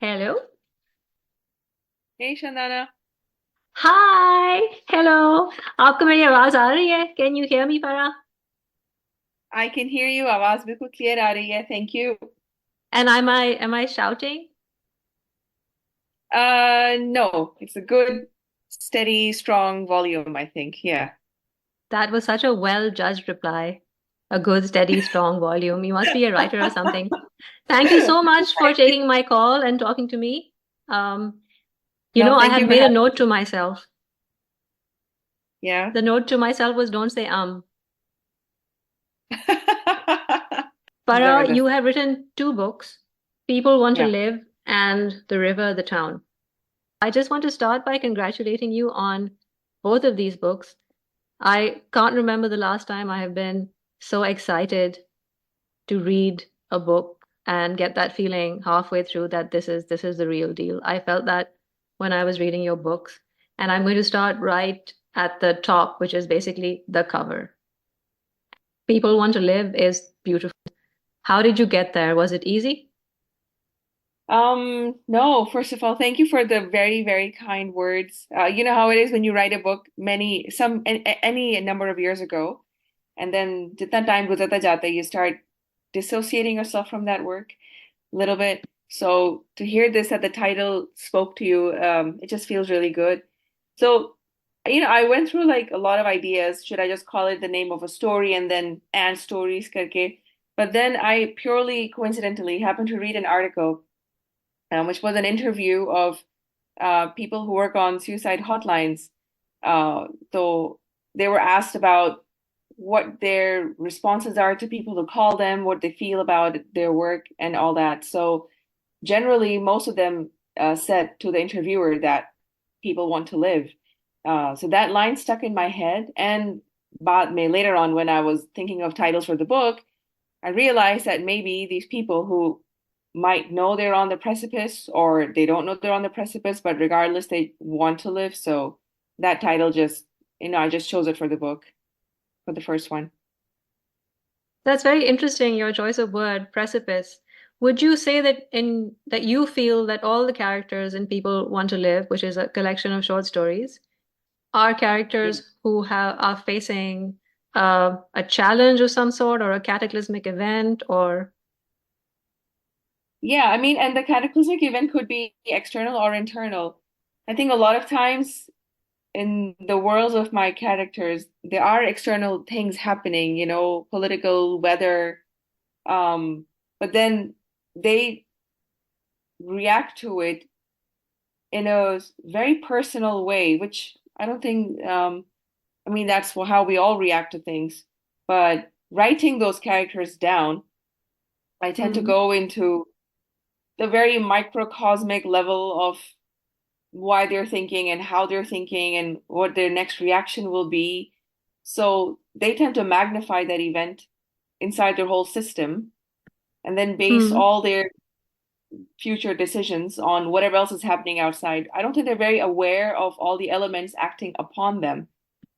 Hello. Hey Shandana, Hi. Hello. आपको मेरी आवाज आ रही है? Can you hear me, Farah? I can hear you. आवाज बिल्कुल क्लियर आ रही है. Thank you. And am I shouting? No, it's a good, steady, strong volume, I think. Yeah. That was such a well-judged reply. A good, steady, strong volume. You must be a writer or something. Thank you so much for taking my call and talking to me. Um, No, I thank had you for made a having note to me. myself. Yeah. The note to myself was don't say Farah, you Zabardast. have written two books, People Want to Yeah. Live and The River, the Town. I just want to start by congratulating you on both of these books. I can't remember the last time I have been so excited to read a book and get that feeling halfway through that this is the real deal. I felt that when I was reading your books, and I'm going to start right at the top, which is basically the cover. People Want to Live is beautiful. How did you get there? Was it easy? No, first of all, thank you for the very, very kind words. You know how it is when you write a book any number of years ago, and then jitna time guzarta jata, you start dissociating yourself from that work a little bit. So to hear this that the title spoke to you, it just feels really good. So, I went through like a lot of ideas. Should I just call it the name of a story and then and stories karke? But then I purely coincidentally happened to read an article, which was an interview of people who work on suicide hotlines. So they were asked about what their responses are to people who call them, what they feel about their work, and all that. So generally, most of them said to the interviewer that people want to live. So that line stuck in my head. And later on, when I was thinking of titles for the book, I realized that maybe these people who might know they're on the precipice or they don't know they're on the precipice, but regardless, they want to live. So that title just, I just chose it for the book, for the first one. That's very interesting, your choice of word, precipice. Would you say that you feel that all the characters in People Want to Live, which is a collection of short stories, are Yeah. characters who are facing a challenge of some sort or a cataclysmic event or Yeah, I mean, and the cataclysmic event could be external or internal. I think a lot of times in the worlds of my characters, there are external things happening, political, weather, but then they react to it in a very personal way, which I don't think, I mean, that's how we all react to things. But writing those characters down, I tend to hmm. go into the very microcosmic level of why they're thinking and how they're thinking and what their next reaction will be. So they tend to magnify that event inside their whole system and then base Hmm. all their future decisions on whatever else is happening outside. I don't think they're very aware of all the elements acting upon them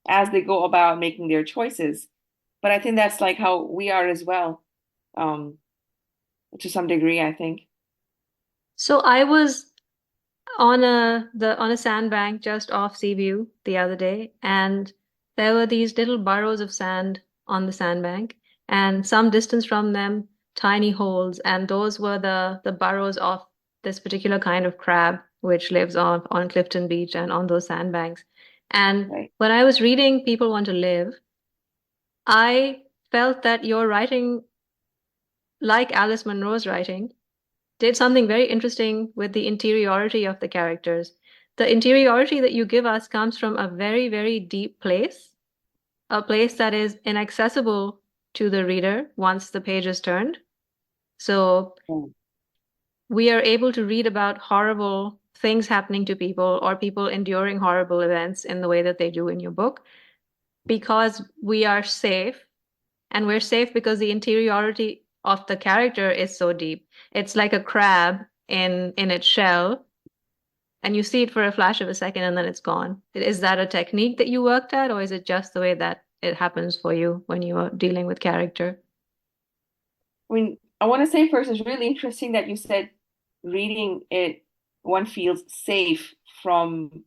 as they go about making their choices. But I think that's like how we are as well, um, to some degree, I think. So I was on a sandbank just off Seaview the other day, and there were these little burrows of sand on the sandbank, and some distance from them, tiny holes, and those were the burrows of this particular kind of crab which lives on Clifton Beach and on those sandbanks. And Right. when I was reading People Want to Live, I felt that your writing, like Alice Munro's writing, did something very interesting with the interiority of the characters. The interiority that you give us comes from a very, very deep place, a place that is inaccessible to the reader once the page is turned. So Yeah. we are able to read about horrible things happening to people or people enduring horrible events in the way that they do in your book because we are safe. And we're safe because the interiority of the character is so deep. It's like a crab in its shell, and you see it for a flash of a second and then it's gone. Is that a technique that you worked at, or is it just the way that it happens for you when you are dealing with character? I mean, I want to say first, it's really interesting that you said reading it, one feels safe from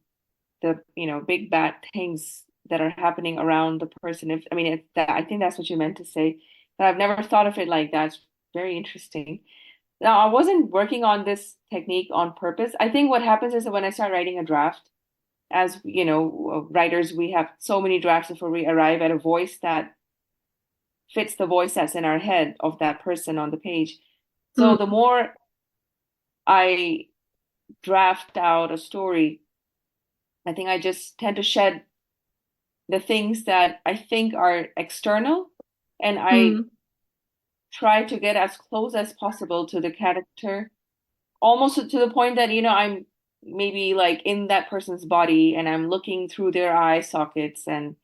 the, big bad things that are happening around the person. If I mean, I think that's what you meant to say, but I've never thought of it like that. It's very interesting. Now, I wasn't working on this technique on purpose. I think what happens is that when I start writing a draft, as writers, we have so many drafts before we arrive at a voice that fits the voice that's in our head of that person on the page. So the Mm, more I draft out a story, I think I just tend to shed the things that I think are external, and I mm, try to get as close as possible to the character, almost to the point that, I'm maybe like in that person's body and I'm looking through their eye sockets, and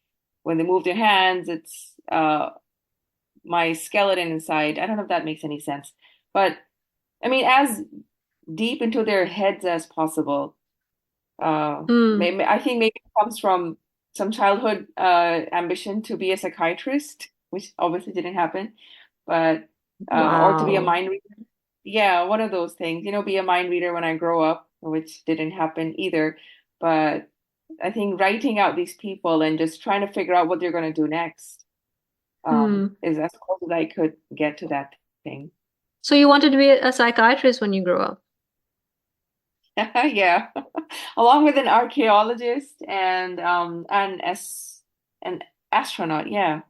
when they move their hands, it's my skeleton inside. I don't know if that makes any sense, but I mean, as deep into their heads as possible. mm. I think maybe it comes from some childhood ambition to be a psychiatrist, which obviously didn't happen, but or to be a Wow. mind reader. Yeah, one of those things, be a mind reader when I grow up, which didn't happen either. But I think writing out these people and just trying to figure out what they're going to do next Hmm. is as close as I could get to that thing. So you wanted to be a psychiatrist when you grow up. Yeah, along with an archaeologist and as an astronaut. Yeah,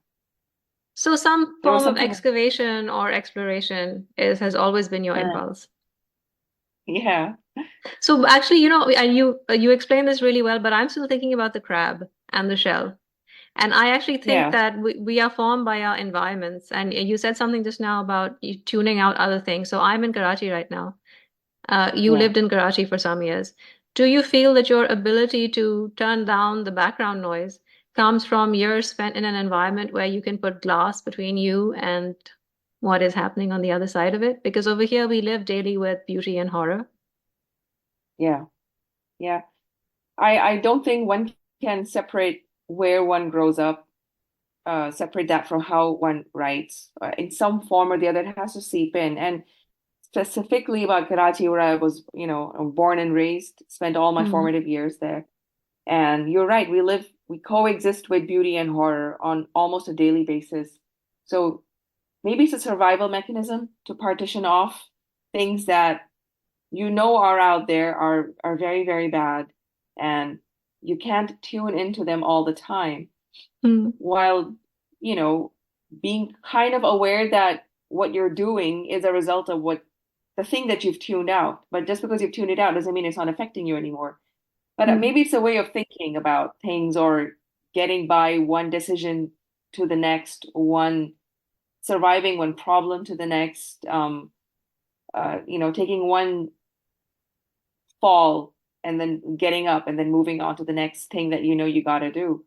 So some there was form of something. excavation or exploration has always been your uh, impulse. yeah, So actually, you explained this really well, but I'm still thinking about the crab and the shell. And I actually think yeah, that we are formed by our environments. And you said something just now about you tuning out other things. So I'm in Karachi right now. You yeah. lived in Karachi for some years. Do you feel that your ability to turn down the background noise comes from years spent in an environment where you can put glass between you and what is happening on the other side of it? Because over here we live daily with beauty and horror. Yeah, yeah. I don't think one can separate where one grows up, separate that from how one writes. In some form or the other, it has to seep in. And specifically about Karachi, where I was, born and raised, spent all my Hmm. formative years there. And you're right, we coexist with beauty and horror on almost a daily basis. So maybe it's a survival mechanism to partition off things that are out there, are very, very bad, and you can't tune into them all the time, Hmm. while, you know, being kind of aware that what you're doing is a result of what the thing that you've tuned out. But just because you've tuned it out doesn't mean it's not affecting you anymore. But Hmm. maybe it's a way of thinking about things, or getting by one decision to the next, one surviving one problem to the next, taking one fall and then getting up and then moving on to the next thing that you got to do.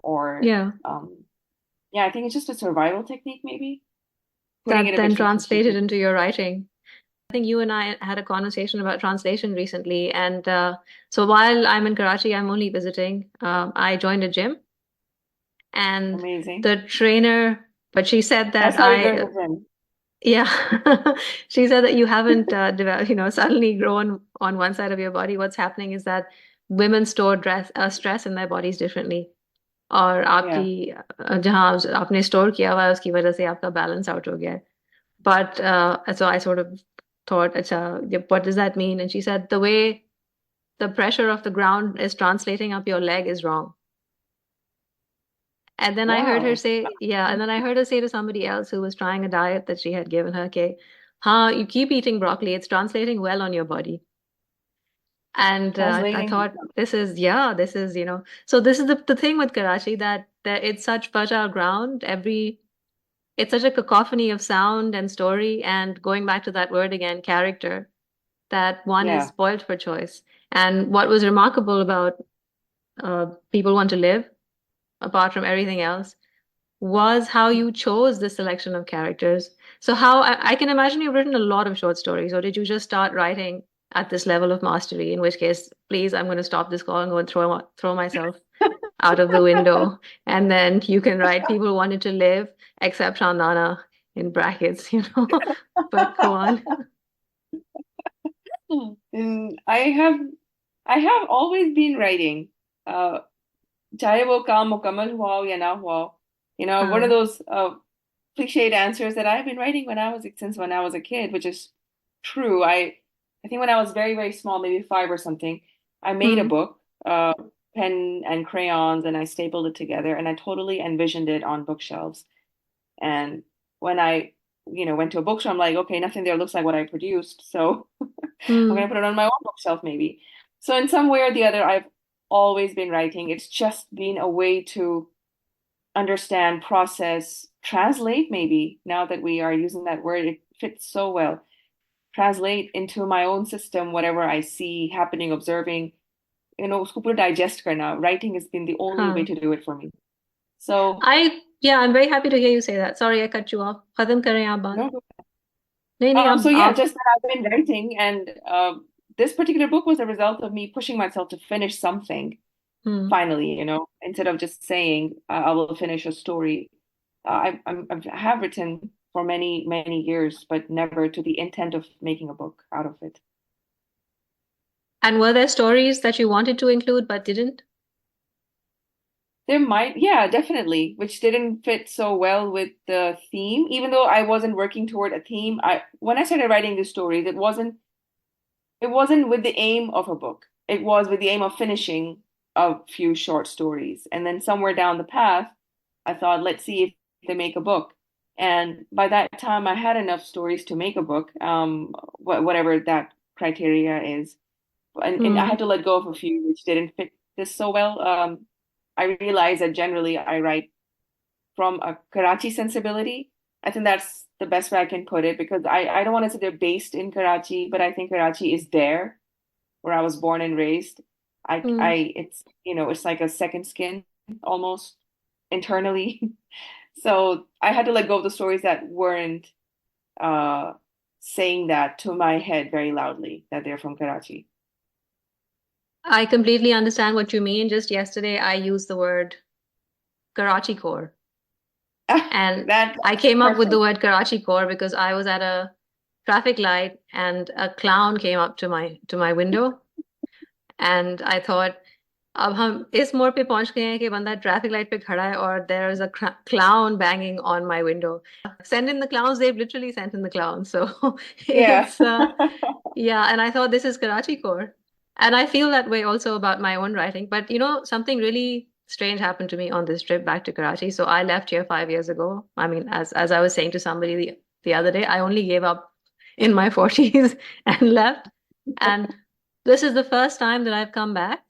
Or, Yeah. yeah, I think it's just a survival technique, maybe putting it That a bit then translated strategic. into your writing. I think you and I had a conversation about translation recently. And so while I'm in Karachi, I'm only visiting. I joined a gym and Amazing. the trainer, but she said That's that how you join the gym. yeah, she said that you haven't developed, suddenly grown on one side of your body. What's happening is that women store stress in their bodies differently. और Yeah. आपकी जहाँ आपने store किया हुआ है उसकी वजह से आपका बैलेंस आउट हो गया है. But so I sort of thought, Acha, what does that mean? And she said, the way the pressure of the ground is translating up your leg is wrong. And then I heard her Wow. say, yeah, and then I heard her say to somebody else who was trying a diet that she had given her, okay, you keep eating broccoli, it's translating well on your body. And I Translating. thought, this is, so this is the thing with Karachi that it's such fertile ground. It's such a cacophony of sound and story. And going back to that word again, character, that one is Yeah. spoiled for choice. And what was remarkable about People Want to Live, apart from everything else, was how you chose the selection of characters. So how I can imagine you've written a lot of short stories, or did you just start writing at this level of mastery? In which case, please, I'm going to stop this call and go and throw myself out of the window, and then you can write People Wanted to Live, except Shandana in brackets. But go on. And I have always been writing. Uh, चाहे वो काम मुकम्मल हुआ हो या ना हुआ हो. You know, one of हाँ. those cliched answers that I've been writing since when I was a kid, which is true. I think when I was very, very small, maybe five or something, I made a Hmm. book, pen and crayons, and I stapled it together, and I totally envisioned it on bookshelves. And when I, went to a bookstore, I'm like, okay, nothing there looks like what I produced, so I'm gonna Hmm. put it on my own bookshelf maybe. So in some way or the other, I've always been writing. It's just been a way to understand, process, translate maybe. Now that we are using that word, it fits so well. Translate into my own system whatever I see happening, observing, उसको पूरा digest करना. Writing has been the only way हाँ. to do it for me. So, Yeah, I'm very happy to hear you say that. Sorry, I cut you off. खत्म करें आप बात. no. नहीं नहीं So आप yeah, आप. just that I've been writing, and this particular book was a result of me pushing myself to finish something Hmm. finally, instead of just saying I will finish a story. I have written for many, many years, but never to the intent of making a book out of it. And were there stories that you wanted to include but didn't? Yeah, definitely, which didn't fit so well with the theme. Even though I wasn't working toward a theme, when I started writing these stories, it wasn't with the aim of a book. It was with the aim of finishing a few short stories. And then somewhere down the path, I thought, let's see if they make a book. And by that time, I had enough stories to make a book, whatever that criteria is. And I Hmm. had to let go of a few which didn't fit this so well. I realized that generally I write from a Karachi sensibility. I think that's the best way I can put it because I don't want to say they're based in Karachi, but I think Karachi is there where I was born and raised. Hmm. It's, it's like a second skin almost internally. So I had to let go of the stories that weren't uh saying that to my head very loudly that they're from Karachi. I completely understand what you mean. Just yesterday, I used the word Karachi core. And That's I came up with the perfect. word Karachi core because I was at a traffic light and a clown came up to my window and I thought अब हम इस मोड़ पे पहुंच गए हैं कि बंदा ट्रैफिक लाइट पे खड़ा है और there is a clown banging on my window. Send in the clowns, they've literally sent in the clowns. So Yeah. it's yeah, and I thought this is Karachi core. And I feel that way also about my own writing. But something really strange happened to me on this trip back to Karachi. So I left here 5 years ago. I mean, as I was saying to somebody the other day, I only gave up in my 40s and left. And this is the first time that I've come back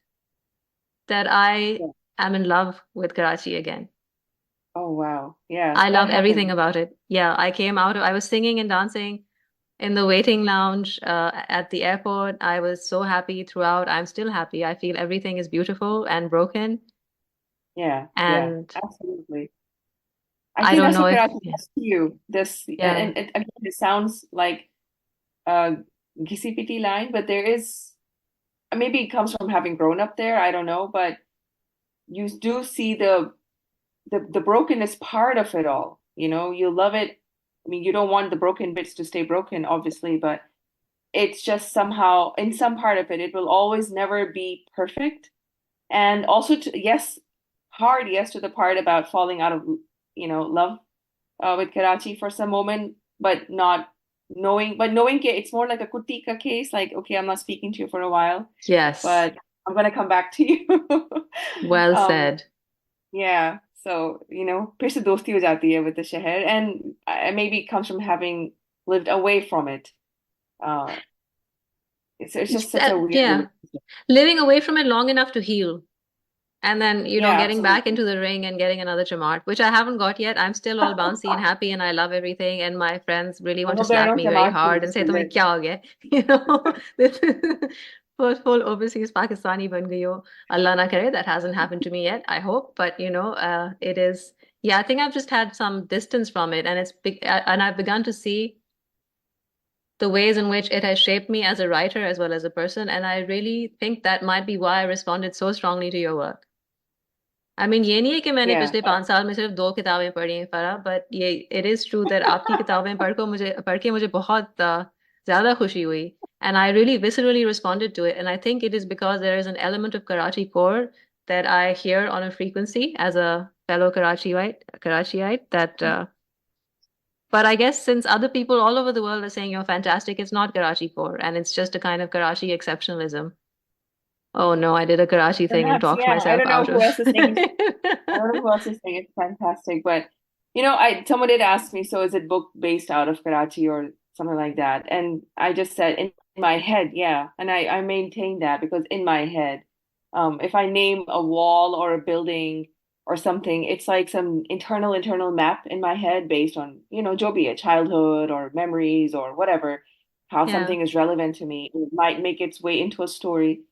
that I Yeah. am in love with Karachi again. Oh wow. Yeah, I that love everything happens. about it. Yeah, I was singing and dancing in the waiting lounge at the airport. I was so happy throughout. I'm still happy. I feel everything is beautiful and broken. Yeah, yeah, And absolutely. I I think don't that's know what if, Karachi yeah, does to you. This yeah, and again, it sounds like a Gisipiti line, but there is maybe it comes from having grown up there. I don't know, but you do see the brokenness part of it all. You love it. I mean, you don't want the broken bits to stay broken, obviously, but it's just somehow in some part of it, it will always never be perfect. And also, yes, hard, yes, to the part about falling out of, love with Karachi for some moment, but not knowing it's more like a kutika case, like, okay, I'm not speaking to you for a while, yes, but I'm gonna come back to you. well Um, said. yeah, so, फिर से दोस्ती हो जाती है with the शहर, and maybe it comes from having lived away from it. Uh, it's just such a weird Yeah, relationship. living away from it long enough to heal. And then, Yeah, getting back absolutely. into the ring and getting another Chamart, which I haven't got yet. I'm still all bouncy and happy and I love everything. And my friends really I want to hope there are slap no me very Jamaat hard and foods say, because तुम्हें क्या हो गया? This full overseas Pakistani ban gayi ho. Allah na kare, that hasn't happened to me yet, I hope. But, it is, yeah, I think I've just had some distance from it and it's big, and I've begun to see the ways in which it has shaped me as a writer as well as a person. And I really think that might be why I responded so strongly to your work. I mean ये नहीं है कि मैंने yeah. पिछले 5 साल में सिर्फ 2 किताबें पढ़ी हैं फरा बट ये इट इज ट्रू दैट आपकी किताबें पढ़ के मुझे बहुत ज़्यादा खुशी हुई. And I really viscerally responded to it. And I think it is because there is an element of Karachi core that I hear on a frequency as a fellow Karachiite that but I guess since other people all over the world are saying you're fantastic, it's not Karachi core and it's just a kind of Karachi exceptionalism. Oh no, I did a Karachi thing and Perhaps, talked yeah. I myself don't know out who of else is saying. I don't know who else is saying it's fantastic, but I someone did ask me, so is it book based out of Karachi or something like that? And I just said in my head, yeah. And I maintain that because in my head, if I name a wall or a building or something, it's like some internal map in my head based on, jo bhi hai, childhood or memories or whatever, how Yeah. something is relevant to me. It might make its way into a story,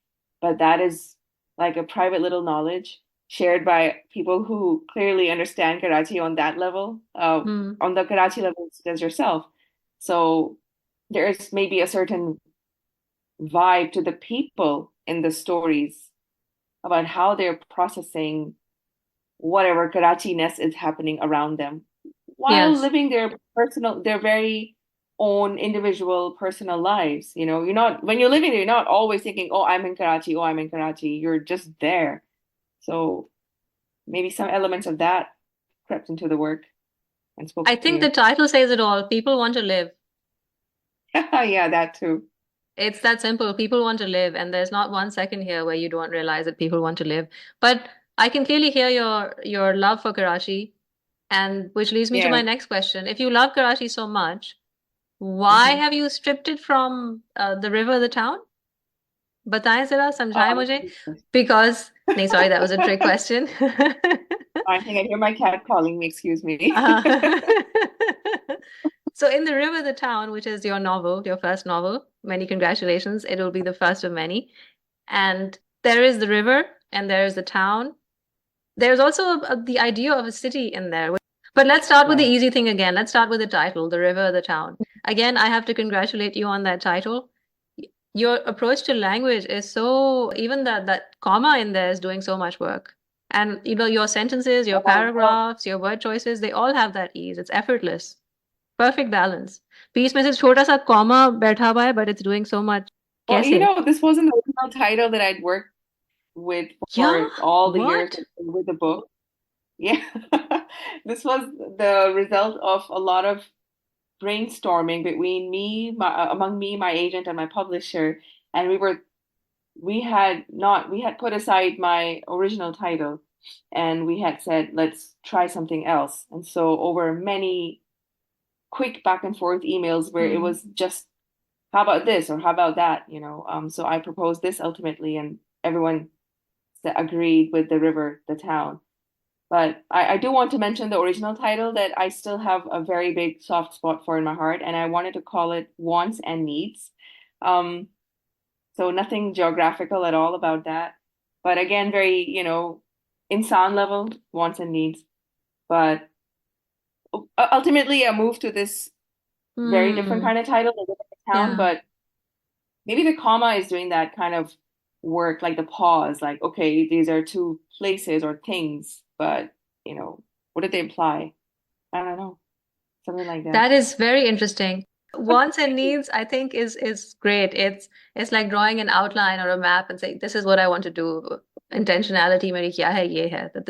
but that is like a private little knowledge shared by people who clearly understand Karachi on that level, Hmm. on the Karachi level as yourself. So there is maybe a certain vibe to the people in the stories about how they're processing whatever Karachi-ness is happening around them while Yes. living their very own individual personal lives. You're not, when you're living there, you're not always thinking, oh, I'm in Karachi, oh, I'm in Karachi. You're just there. So maybe some elements of that crept into the work and spoke I to think the you. title says it all. People want to live. Yeah, that too. It's that simple. People want to live, and there's not one second here where you don't realize that people want to live. But I can clearly hear your love for Karachi, and which leads me to my Yeah. next question. If you love Karachi so much, why hmm have you stripped it from the river, the town? बताएं जरा समझाएं Oh, मुझे. Because नहीं, sorry, that was a trick question. I think I hear my cat calling me. Excuse me. Uh, so in The River, the Town, which is your novel, your first novel, many congratulations. It will be the first of many. And there is the river and there is the town. There's also the idea of a city in there. But let's start with the Right. easy thing again. Let's start with the title, The River, the Town. Again, I have to congratulate you on that title. Your approach to language is so, even that comma in there is doing so much work. And your sentences, your Well, paragraphs, your word choices, they all have that ease. It's effortless. Perfect balance. बीच में से छोटा सा comma बैठा हुआ है, but it's doing so much. well, कैसे? this wasn't the original title that I'd worked with Yeah, for all the years what? with the book. Yeah. This was the result of a lot of brainstorming between among me, my agent, and my publisher. And we had put aside my original title and we had said, let's try something else. And so over many quick back and forth emails where it Hmm. was just, how about this or how about that, so I proposed this ultimately and everyone agreed with the river, the town. But I do want to mention the original title that I still have a very big soft spot for in my heart, and I wanted to call it Wants and Needs. Um, so nothing geographical at all about that. But again, very, insan level, wants and needs. But ultimately, I moved to this very different Hmm. kind of title, The River the Town, Yeah. but maybe the comma is doing that kind of work, like the pause, like, okay, these are two places or things, but, what did they imply? I don't know, something like that. That is very interesting. Wants and needs, I think, is great. It's like drawing an outline or a map and saying, this is what I want to do. Intentionality मेरी क्या है ये है. That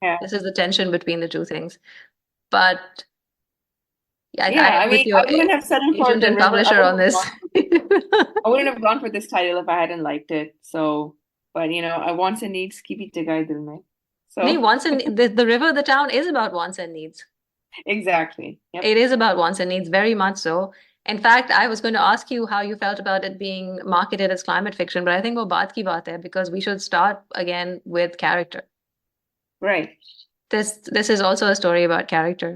Yeah. this is the tension between the two things. But yeah, I Yeah, I am with mean, I your wouldn't have settled for agent the and river. publisher on this. I wouldn't have gone for this title if I hadn't liked it. So, but I wants and needs keep it together, dil mein. Nee, So, wants and the river, the town is about wants and needs. exactly. Yep. It is about wants and needs, very much so. In fact, I was going to ask you how you felt about it being marketed as climate fiction, but I think वो बात की बात है because we should start again with character. Right. This is also a story about character,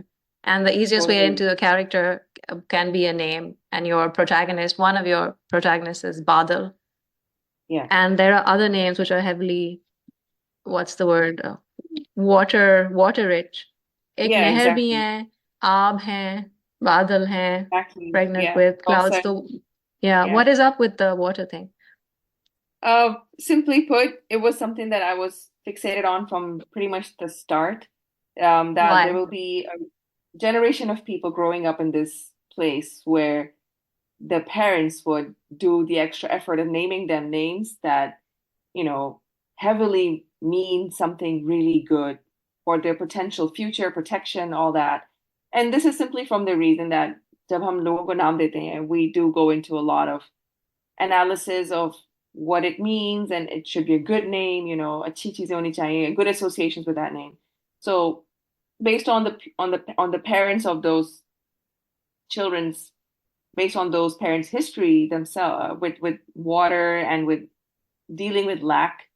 and the easiest way Totally. into a character can be a name, and your protagonist, one of your protagonists is Badal, Yeah. and there are other names which are heavily, what's the word, water rich. एक Yeah, नहर भी exactly. है, आब है, बादल हैं, Exactly. pregnant Yeah. with Well clouds. said. So yeah, Yeah. what is up with the water thing? Simply put, it was something that I was fixated on from pretty much the start. That there Why? will be a generation of people growing up in this place where the parents would do the extra effort of naming them names that, you know, heavily mean something really good for their potential future protection, all that. And this is simply from the reason that जब हम लोगों को नाम देते हैं, we do go into a lot of analysis of what it means, and it should be a good name, अच्छी चीजें होनी चाहिए, good associations with that name. So based on the parents of those children's based on those parents' history themselves with water and with dealing with lack,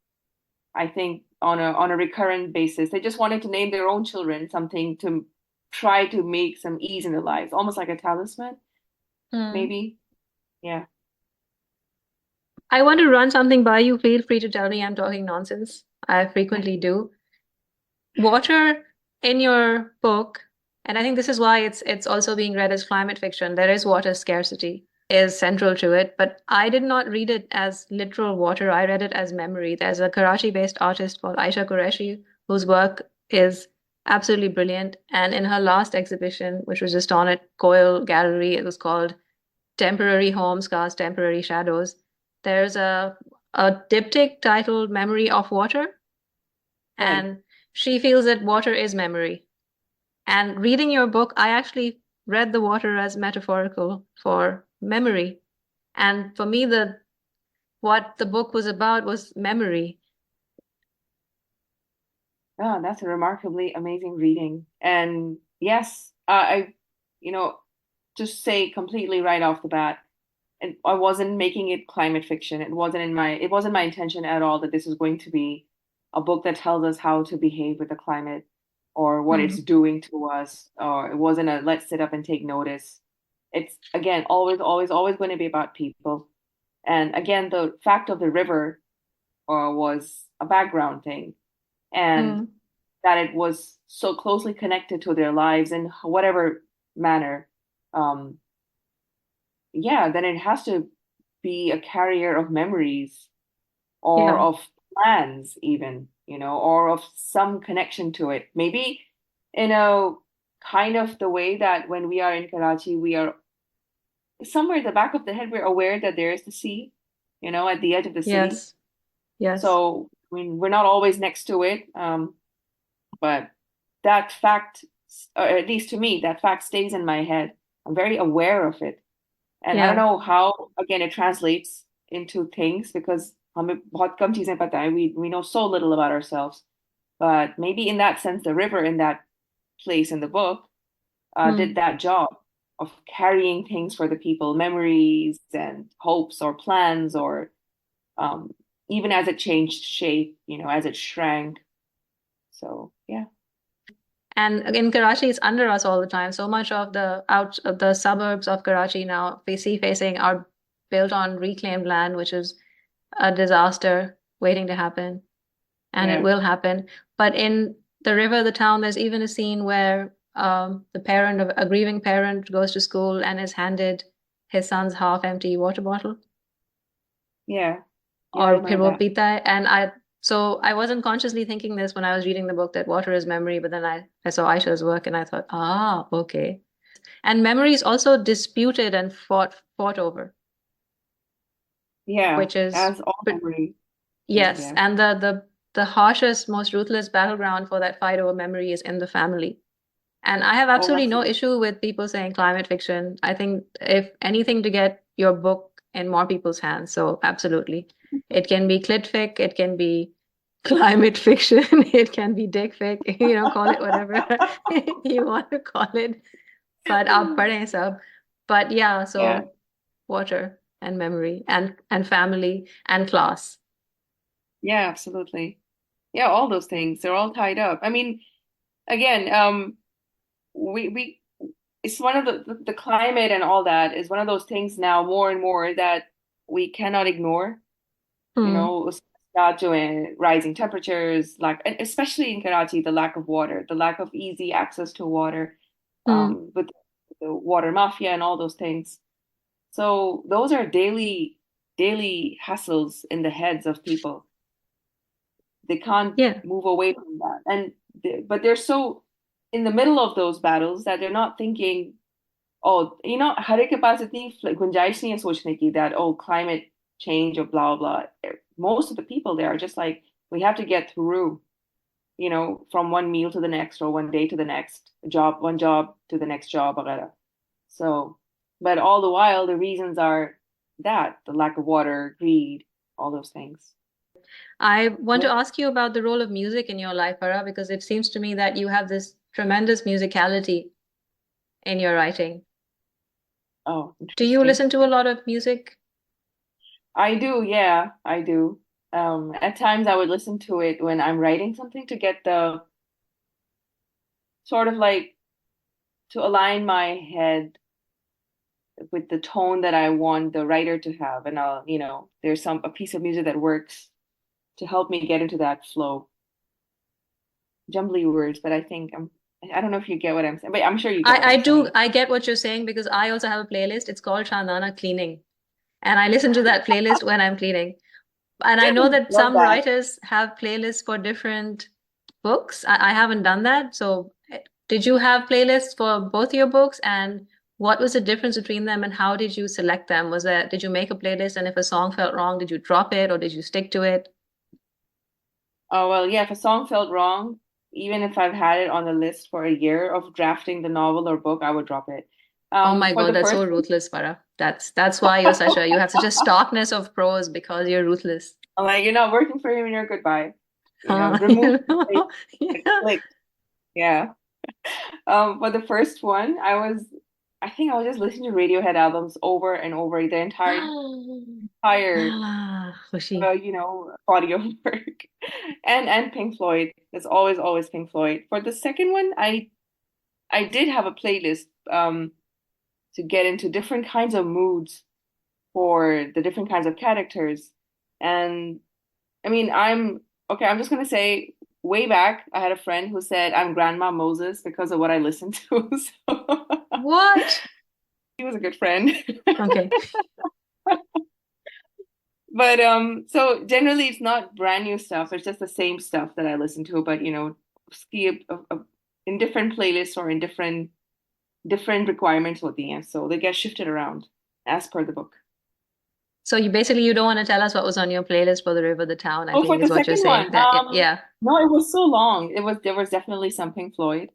I think on a recurrent basis, they just wanted to name their own children something to try to make some ease in their lives, almost like a talisman, Hmm. maybe. Yeah. I want to run something by you. Feel free to tell me I'm talking nonsense. I frequently do. Water in your book, and I think this is why it's also being read as climate fiction. There is water scarcity is central to it, but I did not read it as literal water. I read it as memory. There's a Karachi-based artist called Aisha Qureshi whose work is absolutely brilliant. And in her last exhibition, which was just on at Coyle Gallery, it was called Temporary Homes Cast Temporary Shadows. There's a diptych titled Memory of Water, Right. and she feels that water is memory. And reading your book, I actually read the water as metaphorical for memory. And for me, the what the book was about was memory. Oh, that's a remarkably amazing reading. And yes, you know, just say completely right off the bat, and I wasn't making it climate fiction. It wasn't my intention at all that this was going to be a book that tells us how to behave with the climate or what it's Hmm. doing to us, or it wasn't a let's sit up and take notice. It's again always, always, always going to be about people. And again, the fact of the river was a background thing, and Hmm. that it was so closely connected to their lives in whatever manner. Um, yeah, then it has to be a carrier of memories or Yeah. of plans, even, or of some connection to it. Maybe in a kind of the way that when we are in Karachi, we are somewhere at the back of the head, we're aware that there is the sea, at the edge of the city. Yes. Yes. So, I mean, we're not always next to it, but that fact, or at least to me, that fact stays in my head. I'm very aware of it. And I don't Yeah. know how, again, it translates into things because हमें बहुत कम चीजें पता है. We know so little about ourselves. But maybe in that sense, the river in that place in the book did Hmm. that job of carrying things for the people, memories and hopes or plans, or um, even as it changed shape, as it shrank. So yeah, And in Karachi, it's under us all the time. So much of the suburbs of Karachi now, we see facing are built on reclaimed land, which is a disaster waiting to happen, and it yeah. will happen. But in the river, the town, there's even a scene where the parent of a grieving parent goes to school and is handed his son's half-empty water bottle, Yeah, yeah, I or know फिर वो that. पीता है. And I wasn't consciously thinking this when I was reading the book that water is memory, but then I saw Aisha's work and I thought, okay. And memory is also disputed and fought over, Yeah, which is, as all but memory is, yes, yeah. and the harshest, most ruthless battleground for that fight over memory is in the family. And I have Oh, absolutely no absolutely. issue with people saying climate fiction. I think if anything to get your book in more people's hands, so absolutely. It can be clit fic, it can be climate fiction, it can be dick fic, call it whatever you want to call it. But आप पढ़ें सब. But yeah, Yeah, so water and memory and family and class. yeah, absolutely. Yeah, all those things, they're all tied up. I mean, again, we it's one of the climate and all that is one of those things now more and more that we cannot ignore. Hmm. Start doing rising temperatures, like and especially in Karachi, the lack of water, the lack of easy access to water, Hmm. with the water mafia and all those things. So those are daily hassles in the heads of people. They can't Yeah. move away from that. But they're so in the middle of those battles that they're not thinking oh, हर एक के पास इतनी गुंजाइश नहीं है सोचने की that oh climate change or blah blah. Most of the people there are just like we have to get through, from one meal to the next or one day to the next job, one job to the next job, वगैरह. So, but all the while the reasons are that the lack of water, greed, all those things. I want to ask you about the role of music in your life, Farah, because it seems to me that you have this tremendous musicality in your writing. Oh, Do you interesting. listen to a lot of music? I do, yeah, I do. At times I would listen to it when I'm writing something to get the sort of like to align my head with the tone that I want the writer to have. And there's a piece of music that works to help me get into that flow. Jumbly words, but I don't know if you get what I'm saying, but I'm sure you get what I I'm do. saying. I get what you're saying because I also have a playlist. It's called Shandana Cleaning. And I listen to that playlist when I'm cleaning. And I know that Love some that. writers have playlists for different books. I haven't done that. So, did you have playlists for both your books? And what was the difference between them? And how did you select them? Did you make a playlist? And if a song felt wrong, did you drop it or did you stick to it? Oh, well, yeah, if a song felt wrong, even if I've had it on the list for a year of drafting the novel or book, I would drop it. Oh my For God, the that's first so ruthless, Farah. That's why you have such a starkness of prose because you're ruthless. I'm like, you're not working for him and you're goodbye. Remove You know? Yeah. click. Yeah. For the first one, I think I was just listening to Radiohead albums over and over the entire Ah, Khushi. body of work. And Pink Floyd. It's always Pink Floyd. For the second one, I did have a playlist to get into different kinds of moods for the different kinds of characters. And I mean, I'm just gonna say way back, I had a friend who said I'm Grandma Moses because of what I listened to. So What? he was a good friend. Okay. But so generally it's not brand new stuff. It's just the same stuff that I listen to, but ski in different playlists or in different requirements for the end. So they get shifted around as per the book. So you don't want to tell us what was on your playlist for the river, the town, I Oh, for think the is what you're second saying. one, Yeah. no, it was so long. There was definitely some Pink Floyd.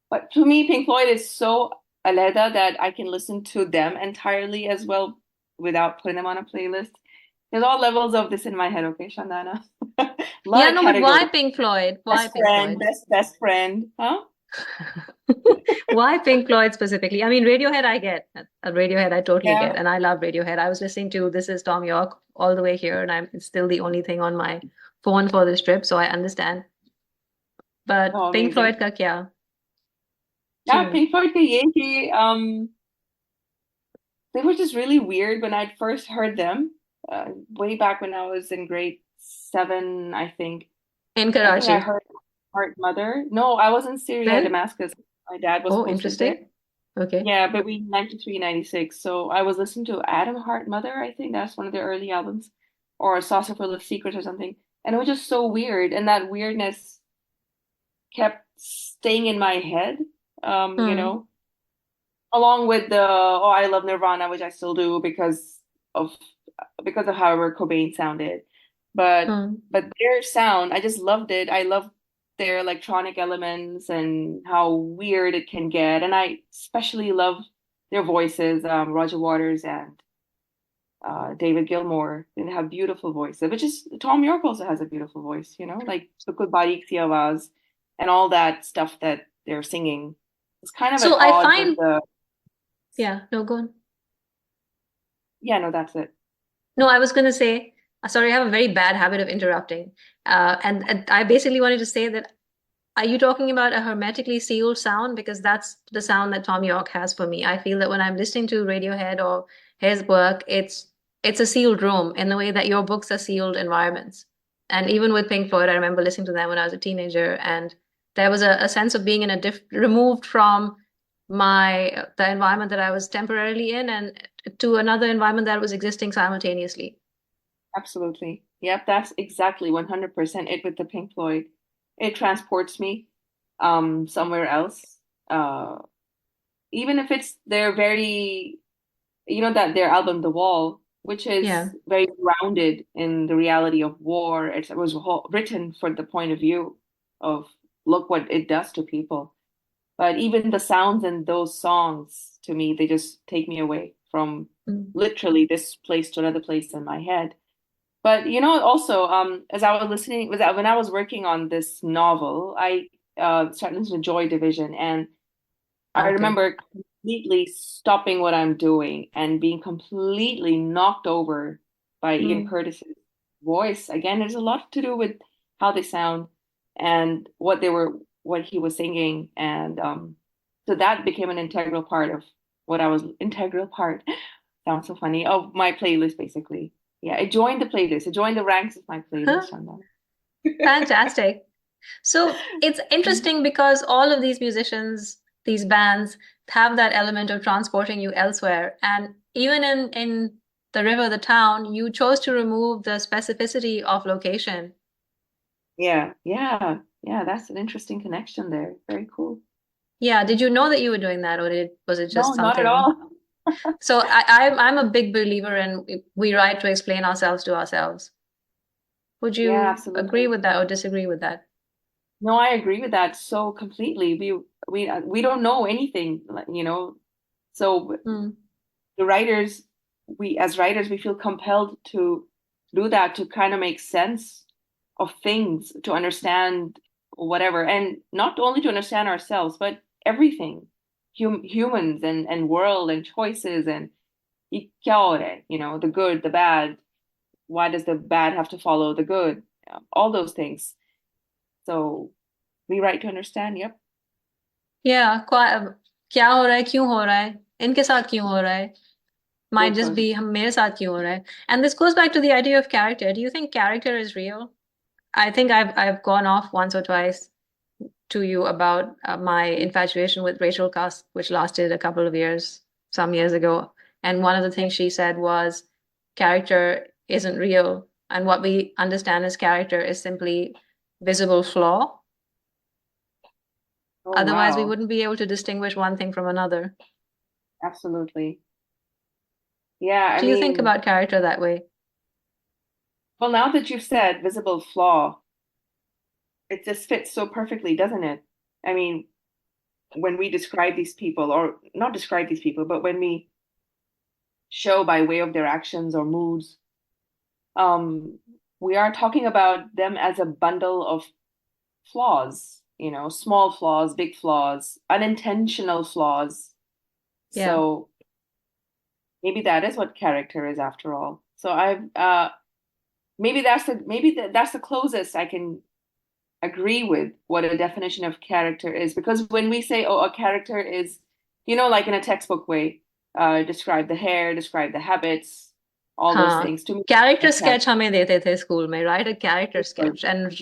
But to me, Pink Floyd is so aleda that I can listen to them entirely as well without putting them on a playlist. There's all levels of this in my head, okay, Shandana? A lot Yeah, of no, but why categories. Pink Floyd? Why Best Pink friend, Floyd? best friend, huh? Why Pink Floyd specifically? I mean, Radiohead, I get. Radiohead, I totally Yeah. get. And I love Radiohead. I was listening to This Is Tom York all the way here, and it's still the only thing on my phone for this trip, so I understand. But Oh, Pink amazing. Floyd का क्या? Yeah, क्यों? Pink Floyd के ये कि, they were just really weird when I'd first heard them, way back when I was in grade seven, I think. In I think I Karachi. heard Heart Mother. No, I was in Syria, Then? Damascus. My dad was Oh, posted there. interesting. Okay. Yeah, between 93 96. So I was listening to Adam Heart Mother, I think that's one of their early albums, or A Saucer Full of Secrets or something. And it was just so weird. And that weirdness kept staying in my head, Hmm. along with oh, I love Nirvana, which I still do of because of how Kurt Cobain sounded. But Hmm. their sound, I just loved it. I loved their electronic elements and how weird it can get. And I especially love their voices, Roger Waters and David Gilmour. They have beautiful voices, which is Tom York also has a beautiful voice, like Sukut Barik Si Awaz and all that stuff that they're singing. It's kind of at So I odds with find, the, yeah, no, go on. yeah, no, that's it. No, I was going to say, sorry, I have a very bad habit of interrupting. And I basically wanted to say that are you talking about a hermetically sealed sound? Because that's the sound that Tom York has for me. I feel that when I'm listening to Radiohead or his work, it's a sealed room in the way that your books are sealed environments. And even with Pink Floyd, I remember listening to them when I was a teenager, and there was a sense of being in a removed from the environment that I was temporarily in and to another environment that was existing simultaneously. Absolutely. Yep, that's exactly 100% it with the Pink Floyd. It transports me somewhere else. Uh even if it's their very, that their album The Wall, which Yeah. is very grounded in the reality of war. It was written for the point of view of look what it does to people. But even the sounds in those songs, to me, they just take me away from Mm. literally this place to another place in my head. But also, as I was listening, was that when I was working on this novel, I started listening to Joy Division, and I Okay. remember completely stopping what I'm doing and being completely knocked over by Ian Mm. Curtis's voice. Again, there's a lot to do with how they sound and what he was singing, and so that became an integral part of integral part. Sounds so funny of my playlist, basically. Yeah, it joined the playlist. It joined the ranks of my Huh? playlist, Shandana. Fantastic. So it's interesting because all of these musicians, these bands, have that element of transporting you elsewhere. And even in The River, the Town, you chose to remove the specificity of location. Yeah, yeah, yeah. That's an interesting connection there. Very cool. Yeah, did you know that you were doing that, or was it just No, not at something? all. So I'm a big believer in we write to explain ourselves to ourselves. Would Yeah, you agree absolutely. with that or disagree with that? No, I agree with that so completely. We don't know anything, So Hmm. the writers, we as writers, we feel compelled to do that to kind of make sense of things, to understand whatever, and not only to understand ourselves, but everything, humans and world and choices and y क्या हो रहा है, the good, the bad. Why does the bad have to follow the good? All those things. So we write to understand. Yep. Yeah, क्या हो रहा है क्यों हो रहा है इनके साथ क्यों हो रहा है might just बिल्कुल. be हम मेरे साथ क्यों हो रहा है and this goes back to the idea of character. Do you think character is real? I think I've gone off once or twice to you about my infatuation with Rachel Cusk, which lasted a couple of years, some years ago. And one of the things she said was character isn't real. And what we understand as character is simply visible flaw. Oh, Otherwise, we wow. wouldn't be able to distinguish one thing from another. Absolutely. Yeah, I Do you think mean, about character that way? well, now that you've said visible flaw, it just fits so perfectly, doesn't it? I mean, when we describe these people, or not describe these people, but when we show by way of their actions or moods, um, we are talking about them as a bundle of flaws, small flaws, big flaws, unintentional flaws. Yeah. So maybe that is what character is after all. So I've that's the closest I can agree with what a definition of character is. Because when we say, oh, a character is, like in a textbook way, describe the hair, describe the habits, all those हाँ things. To me, a character character sketch हमें देते थे school में write a character is स्केच and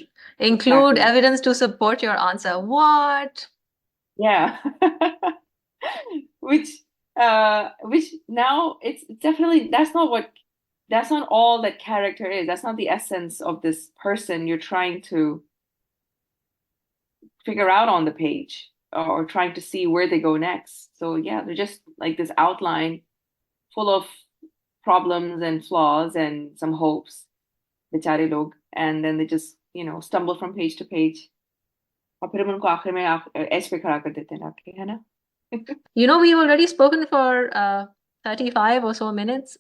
include exactly. Evidence to support your answer what Yeah. Which which now it's definitely that's not all that character is. That's not the essence of this person you're trying to figure out on the page, or trying to see where they go next. So yeah, they're just like this outline full of problems and flaws and some hopes, बेचारे log, and then they just, stumble from page to page. और फिर हम उनको आखिर में as पे खड़ा कर देते हैं लाके, है ना? You know, we've already spoken for 35 or so minutes.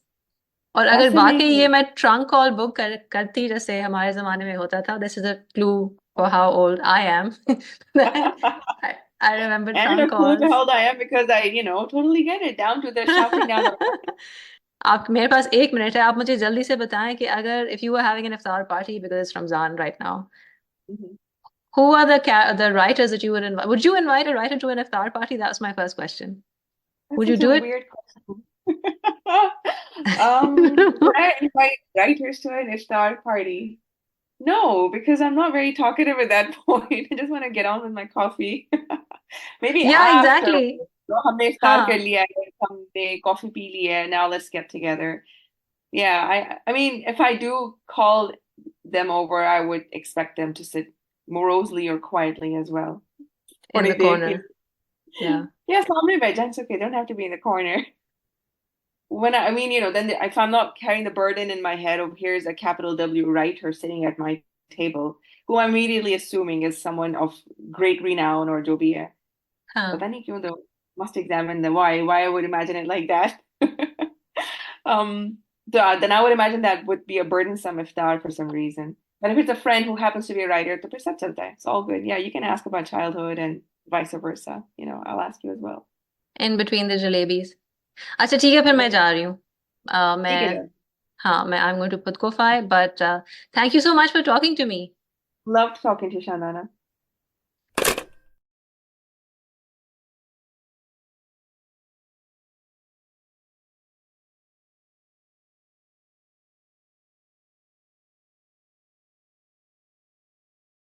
और अगर That's वाकई ये amazing. मैं ट्रंक कॉल बुक करती जैसे हमारे जमाने में होता था this is a clue for how old I am then I remember And trunk a clue to calls. how old I am, because I, totally get it, down to the shouting down the आप मेरे पास 1 minute है आप मुझे जल्दी से बताएं कि अगर if you were having an iftar party because it's Ramzan right now, Mhm. who are the writers that you would invite? Would you invite a writer to an iftar party? That was my first question. That's Would you such do a it? weird question. Would I invite writers to an iftar party? No, because I'm not very talkative at that point. I just want to get on with my coffee. Maybe Yeah, after, exactly. तो हमने इफ्तार कर हाँ. लिया है, हमने coffee P लिया है, now let's get together. Yeah, I mean, if I do call them over, I would expect them to sit morosely or quietly as well. In थोड़ी the देर के corner. Yeah. Yeah, सामने बैठ जा, it's okay. Don't have to be in the corner. I mean, then if I'm not carrying the burden in my head of here's a capital W writer sitting at my table, who I'm immediately assuming is someone of great renown or जो भी है. हाँ. पता नहीं क्यों though. Must examine the why I would imagine it like that. Um, then I would imagine that would be a burdensome iftar for some reason. But if it's a friend who happens to be a writer, तो फिर सब चलता है. It's all good. Yeah, you can ask about childhood and vice versa. I'll ask you as well. In between the jalebis. अच्छा ठीक है, फिर मैं जा रही हूँ. ठीक है मैं then. हाँ, I'm going to put ko but thank you so much for talking to me. Loved talking to you, Shandana.